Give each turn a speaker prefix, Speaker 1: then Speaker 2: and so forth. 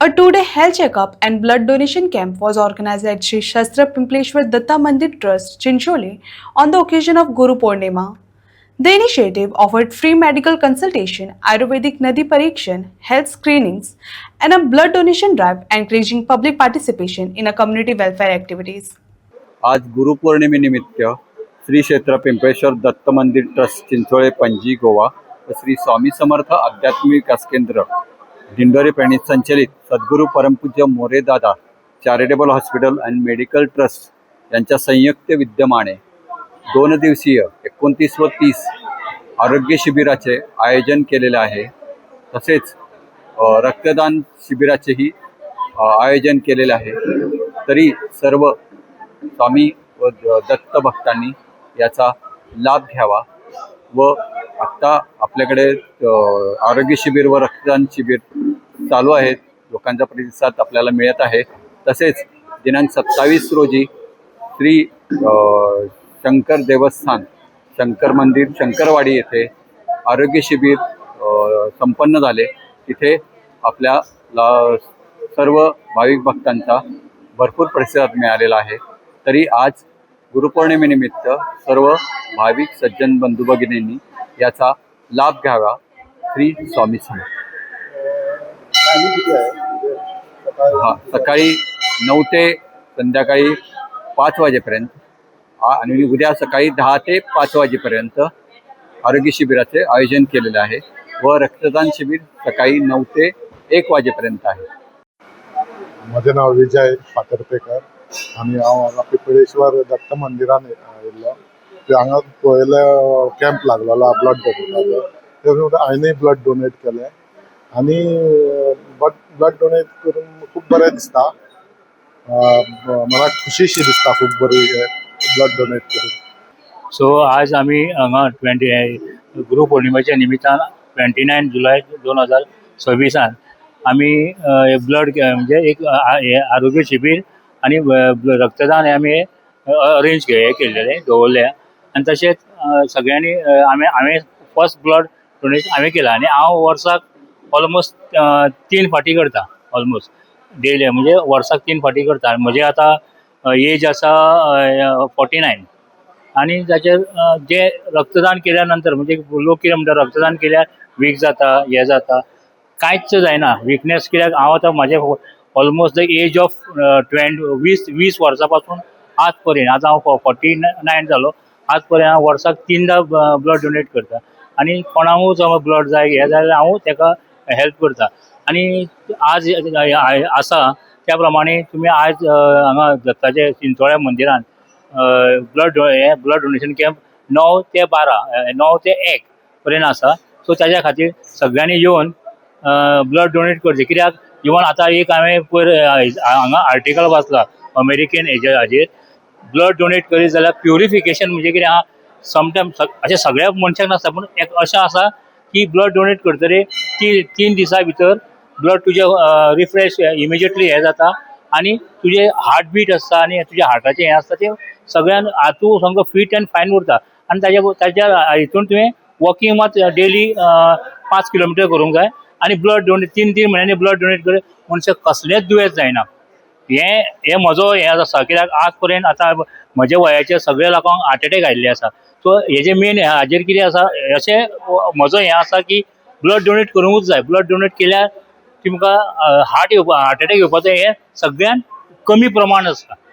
Speaker 1: A two-day health checkup and blood donation camp was organized at Sri Shastra Pimpleshwar Datta Mandir Trust, Chinchole, on the occasion of Guru Purnima. The initiative offered free medical consultation, Ayurvedic Nadi Parikshan, health screenings, and a blood donation drive, encouraging public participation in a community welfare activities.
Speaker 2: आज गुरुपौर्णिमेनिमित्त श्री क्षेत्र पिंपळेश्वर दत्त मंदिर trust Chinchole Panaji Goa व श्री स्वामी समर्थ आध्यात्मिक विकास केंद्र दिंडोरी प्रणित संचलित सद्गुरू परमपूज्य Moredada charitable hospital and medical trust यांच्या संयुक्त विद्यमाने 2 दिवसीय 29 व 30 आरोग्य शिबिराचे आयोजन केलेले आहे। तसेच रक्तदान शिबिराचेही आयोजन केलेले आहे। तरी सर्व स्वामी व दत्त भक्तांनी याचा लाभ घ्यावा व आत्ता आपल्याकडे आरोग्य शिबिर व रक्तदान शिबिर चालू आहेत। लोकांचा प्रतिसाद आपल्याला मिळत आहे। तसेच दिनांक 27 रोजी श्री शंकर देवस्थान शंकर मंदिर शंकरवाडी येथे आरोग्य शिबिर संपन्न झाले। तिथे आपल्याला सर्व भाविक भक्तांचा भरपूर प्रतिसाद मिळालेला आहे। तरी आज गुरुपौर्णिमेनिमित्त सर्व भाविक सज्जन बंधू भगिनींनी याचा लाभ घ्यावा। श्री स्वामी समर्थ। सकाळी 9 ते संध्याकाळी 5 वाजेपर्यंत आणि उद्या सकाळी 10 ते 5 वाजेपर्यंत आरोग्य शिबिराचे आयोजन केलेले आहे व रक्तदान शिबिर सकाळी 9 ते 1 वाजेपर्यंत आहे।
Speaker 3: माझे नाव विजय फातर्पेकर आणि हांव पिंपळेश्वर दत्त मंदिरान आयिल्लो। ते हांगा पयले कॅम्प लागलेलो ब्लड डोनेटाचो। ते हांवेंय ब्लड डोनेट केले आणि ब्लड डोनेट करून खूब बरें दिसता। मला खुशीशी दिसता खूब बरी ब्लड डोनेट करून।
Speaker 4: सो आज आम्ही हांगा गुरु पौर्णिमेच्या निमित्तान 29 जुलय 2026 आम्ही ब्लड म्हणजे एक आरोग्य शिबिर आणि रक्तदान हे आम्ही अरेंज केलेले दवरले आणि तशेंच सगळ्यांनी हांवें फर्स्ट ब्लड डोनेट हांवें केला आणि हांव वर्साक ऑलमोस्ट 3 फाटी करता ऑलमोस्ट डेली म्हणजे वर्साक 3 फाटी करता। म्हजे आतां एज आसा 49 आणि ताचेर जे रक्तदान केल्या नंतर म्हणजे लोक कितें म्हणटा रक्तदान केल्यार वीक जाता हे जाता कांयच जायना विकनेस। कित्याक हांव आतां म्हाजे ऑलमोस्ट द एज ऑफ 20 वर्सां पासून आज पर्यंत आतां हांव 49 जालो आज पर्यंत हांव वर्साक 3दा ब्लड डोनेट करता आणि कोणाकूच ब्लड जाय हे जाल्यार हांव ताका हेल्प करता। आणि आज आसा त्या प्रमाणे तुमी आज हांगा दत्ताचे चिंचोळ्या मंदिरान ब्लड डोनेशन कॅम्प 9 ते 12 9 ते 1 पर्यंत आसा। सो ताज्या खातीर सगळ्यांनी येवन ब्लड डोनेट करचें। कित्याक इवन आतां एक हांवें पयर हांगा आर्टिकल वाचला अमेरिकन हाजेर ब्लड डोनेट करीत जाल्यार प्युरिफिकेशन म्हणजे कितें आहा समटायम्स अशें सगळ्या मनशाक नासता पूण अशें आसा की ब्लड डोनेट करतरी 3 दिसां भितर ब्लड तुजें रिफ्रेश इमिजिएटली हे जाता आणि तुजें हार्ट बीट आसता आणि तुज्या हार्टाचें हें आसता तें सगळ्यान तूं सामको फीट एंड फायन उरता। आणि ताच्या हितून तुवें वॉकिंग मात डेली 5 किलोमिटर करूंक जाय आणि ब्लड डोनेट 3 म्हयन्यांनी ब्लड डोनेट करून मनशाक कसलेंच दुयेंस जायना। हे म्हजो हें आसा कित्याक आज पर्यंत आतां म्हज्या वयाचे सगळे लोकांक हार्ट अटॅक आयिल्ले आसा। सो हेजे मेन हाजेर कितें आसा अशें म्हजो हें आसा की ब्लड डोनेट करूंकूच जाय। ब्लड डोनेट केल्यार तुमकां हार्ट अटॅक येवपाचो हें सगळ्यान कमी प्रमाण आसता।